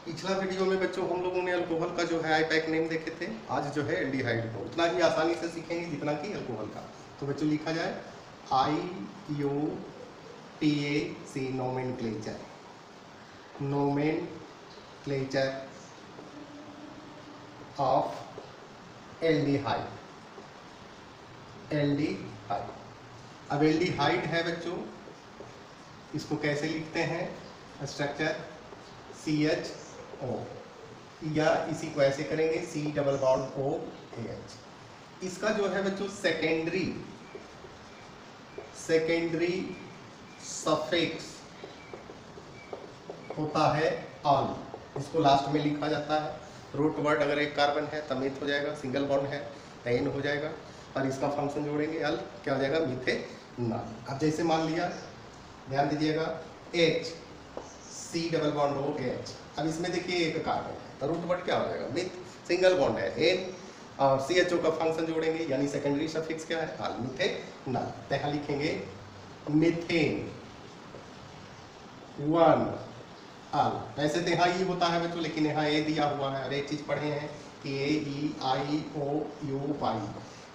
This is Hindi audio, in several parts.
पिछला वीडियो में बच्चों हम लोगों ने अल्कोहल का जो है आईपैक नेम देखे थे। आज जो है एल्डिहाइड को उतना ही आसानी से सीखेंगे जितना कि अल्कोहल का। तो बच्चों लिखा जाए IUPAC nomenclature. Nomenclature of aldehyde. Aldehyde. अब एल्डिहाइड है बच्चों, इसको कैसे लिखते हैं? स्ट्रक्चर CHO या इसी को ऐसे करेंगे C डबल बॉन्ड OH। इसका जो है बच्चों सेकेंडरी सफिक्स होता है अल, इसको लास्ट में लिखा जाता है। रूट वर्ड अगर एक कार्बन है तब मिथ हो जाएगा, सिंगल बॉन्ड है तो एन हो जाएगा, और इसका फंक्शन जोड़ेंगे अल, क्या हो जाएगा? मिथेनॉल। अब जैसे मान लिया, ध्यान दीजिएगा, H C double bond OH। अब इसमें देखिए एक कार्बन है तो रूट वर्ड क्या हो जाएगा? मिथ, सिंगल बॉन्ड है एन, और CHO का फंक्शन जोड़ेंगे यानी सेकेंडरी सफिक्स क्या है? अल, मिथेनॉल। तो यहाँ लिखेंगे मिथेन 1 अल। वैसे तो यहाँ ई होता है बच्चों, लेकिन यहाँ ए दिया हुआ है और एक चीज पढ़े हैं कि AEIOU।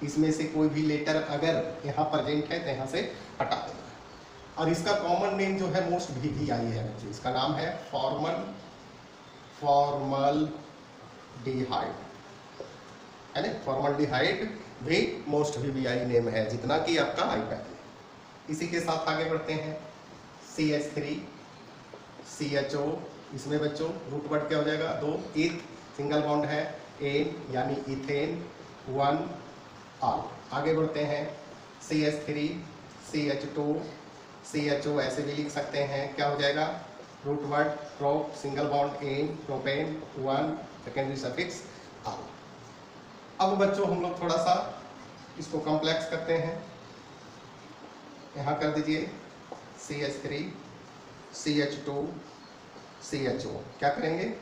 इसमें से कोई भी लेटर अगर यहाँ प्रेजेंट है तो यहाँ से हटा देना। और इसका कॉमन नेम जो है मोस्ट VVI है बच्चों, इसका नाम है फॉर्मल्डिहाइड, है ना? फॉर्मल्डिहाइड भी मोस्ट VVI नेम है जितना कि आपका आईपैक है। इसी के साथ आगे बढ़ते हैं CH3 CHO। इसमें बच्चों रूट वर्ड क्या हो जाएगा? 2 इथ, सिंगल बॉन्ड है एन यानी इथेन 1 अल। आगे बढ़ते हैं CH3 CH2 CHO, ऐसे भी लिख सकते हैं, क्या हो जाएगा? Root word prop, single bond ane, propane 1, secondary suffix al. अब बच्चों हम लोग थोड़ा सा इसको कॉम्प्लेक्स करते हैं। यहाँ कर दीजिए CH3 CH2 CHO। क्या करेंगे?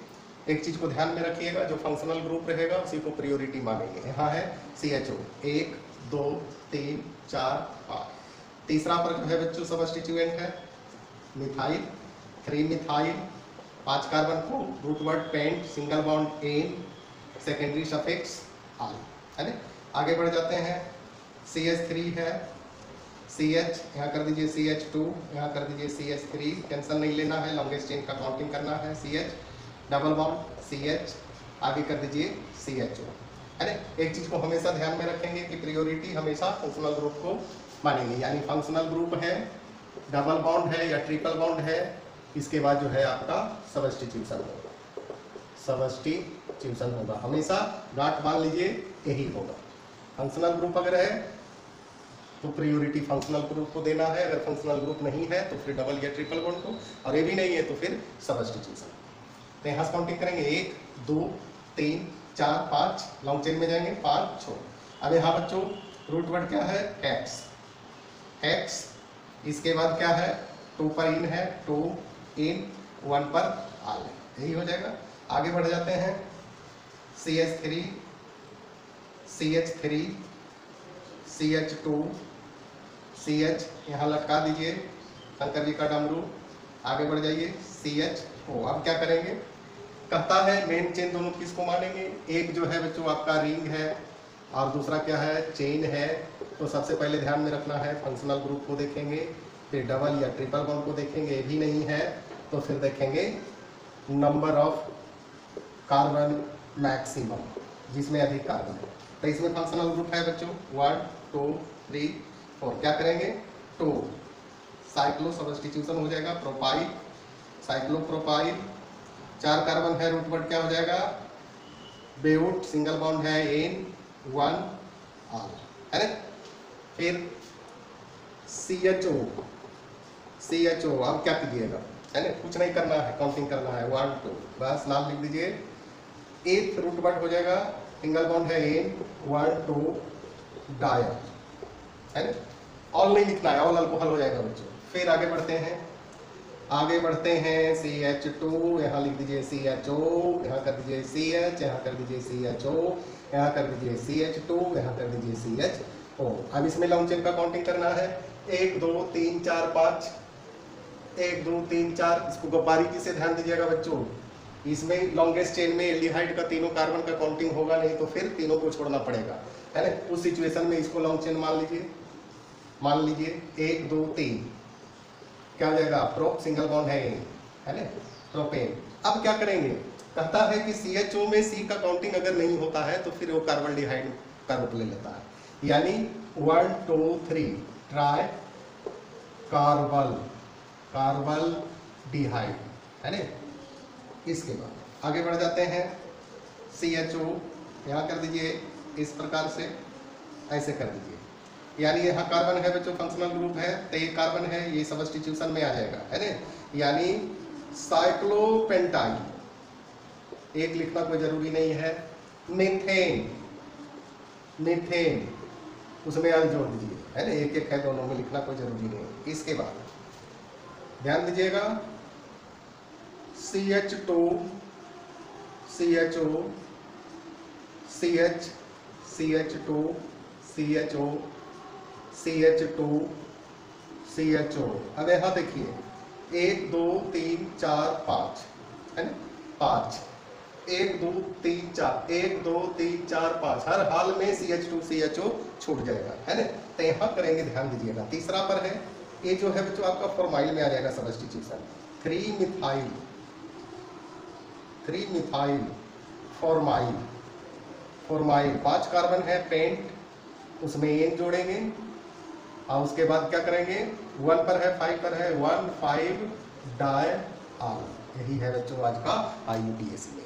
एक चीज को ध्यान में रखिएगा, जो फंक्शनल ग्रुप रहेगा उसी को प्रायोरिटी मानेंगे। यहाँ है CHO 1 2 3 4 5। तीसरा पर जो है बच्चों सब्स्टिट्यूएंट है मिथाइल, 3 मिथाइल, 5 कार्बन को, root word pent, single bond ane, secondary suffix al, है ना? आगे बढ़ जाते हैं CH3 है CH, यहाँ कर दीजिए CH2, यहाँ कर दीजिए CH3, टेंशन नहीं लेना है, लॉन्गेस्ट चेन का काउंटिंग करना है। CH डबल बॉन्ड CH, आगे कर दीजिए CHO, है ना? एक चीज को हमेशा ध्यान में रखेंगे कि प्रायोरिटी हमेशा फंक्शनल ग्रुप को मानेंगे, यानी फंक्शनल ग्रुप है, डबल बॉन्ड है या ट्रिपल बॉन्ड है, इसके बाद जो है आपका सब्स्टिट्यूशन होगा। सब्स्टिट्यूशन होगा हमेशा, गांठ मान लीजिए यही होगा। फंक्शनल ग्रुप अगर है तो प्रायोरिटी फंक्शनल ग्रुप को देना है, अगर फंक्शनल ग्रुप नहीं है तो फिर डबल या ट्रिपल बॉन्ड को, और ये भी नहीं है तो फिर सब्स्टिट्यूशन। तो यहाँ से काउंटिंग करेंगे 1 2 3 4 5, लॉन्ग चेन में जाएंगे 5 6। अब यहाँ बच्चों रूट वर्ड क्या है? X। इसके बाद क्या है? 2 पर इन है, 2 इन 1 पर आल है, यही हो जाएगा। आगे बढ़ जाते हैं CH3 CH3 CH2 CH, यहाँ लटका दीजिए शंकर जी का डमरू। आगे बढ़ जाइए CHO। अब क्या करेंगे? कहता है मेन चेन दोनों किसको मानेंगे? एक जो है बच्चों आपका रिंग है और दूसरा क्या है? चेन है। तो सबसे पहले ध्यान में रखना है फंक्शनल ग्रुप को देखेंगे, फिर डबल या ट्रिपल बॉन्ड को देखेंगे, ये भी नहीं है तो फिर देखेंगे नंबर ऑफ कार्बन मैक्सिमम, जिसमें अधिक कार्बन है। तो इसमें फंक्शनल ग्रुप है बच्चों 1 2 3 4। क्या करेंगे? 2 साइक्लो सब्स्टिट्यूशन हो जाएगा, प्रोपाइल, साइक्लोप्रोपाइल, 4 कार्बन है, रूट वर्ड क्या हो जाएगा? बेउट, सिंगल बॉन्ड है एन 1 अल, है ना? फिर CHO। अब क्या कीजिएगा, है ना? कुछ नहीं करना है, काउंटिंग करना है 1 2, बस नाम लिख दीजिए। 8 रूट वर्ड हो जाएगा, सिंगल बॉन्ड है एन 1 2 डायल, है ना? ऑल नहीं लिखना है, ऑल अल्कोहल हो जाएगा बच्चों। फिर आगे बढ़ते हैं CH2, यहाँ लिख दीजिए CHO, यहाँ कर दीजिए CH, यहाँ कर दीजिए CHO, यहाँ कर दीजिए CH2, यहाँ कर दीजिए CHO। अब इसमें लॉन्ग चेन का काउंटिंग करना है 1 2 3 4 5, 1 2 3 4। इसको बारीकी से ध्यान दीजिएगा बच्चों, इसमें लॉन्गेस्ट चेन में एल्डिहाइड का तीनों कार्बन का काउंटिंग होगा नहीं, तो फिर तीनों को छोड़ना पड़ेगा, है ना। उस सिचुएशन में इसको लॉन्ग चेन मान लीजिए 1 2 3, क्या हो जाएगा, प्रोप सिंगल बॉन्ड है ना, प्रोपेन। अब क्या करेंगे, कहता है कि CHO में C का काउंटिंग अगर नहीं होता है तो फिर वो कार्बल्डिहाइड का रूप ले लेता है, यानी 1 2 3 ट्राई कार्बल्डिहाइड, है ना। इसके बाद आगे बढ़ जाते हैं, CHO यहाँ कर दीजिए इस प्रकार से, ऐसे कर दीजिए, यानी यहाँ कार्बन है बच्चों, फंक्शनल ग्रुप है, तो ये कार्बन है, ये सब्स्टिट्यूशन में आ जाएगा, है ना, यानी साइक्लोपेंटाइन, एक लिखना कोई जरूरी नहीं है, मीथेन उसमें अल जोड़ दीजिए, है ना, एक एक है, दोनों में लिखना कोई जरूरी नहीं है। इसके बाद ध्यान दीजिएगा CH2 CHO CH CH2 CHO CH2 CHO। अब यहाँ देखिए 1 2 3 4 5, है ना, 5 1 2 3 4 1 2 3 4 5, हर हाल में CH2 CHO छूट जाएगा, है ना। तो यहाँ करेंगे, ध्यान दीजिएगा। तीसरा पर है, ये जो है बच्चों आपका फॉर्माइल में आ जाएगा सब्स्टिट्यूशन, 3 मिथाइल फॉर्माइल 5 कार्बन है, पेंट उसमें एन जोड़ेंगे, और उसके बाद क्या करेंगे, 1 पर है 5 पर है 1 5 डाई आल। यही है बच्चों आज का IUPAC में।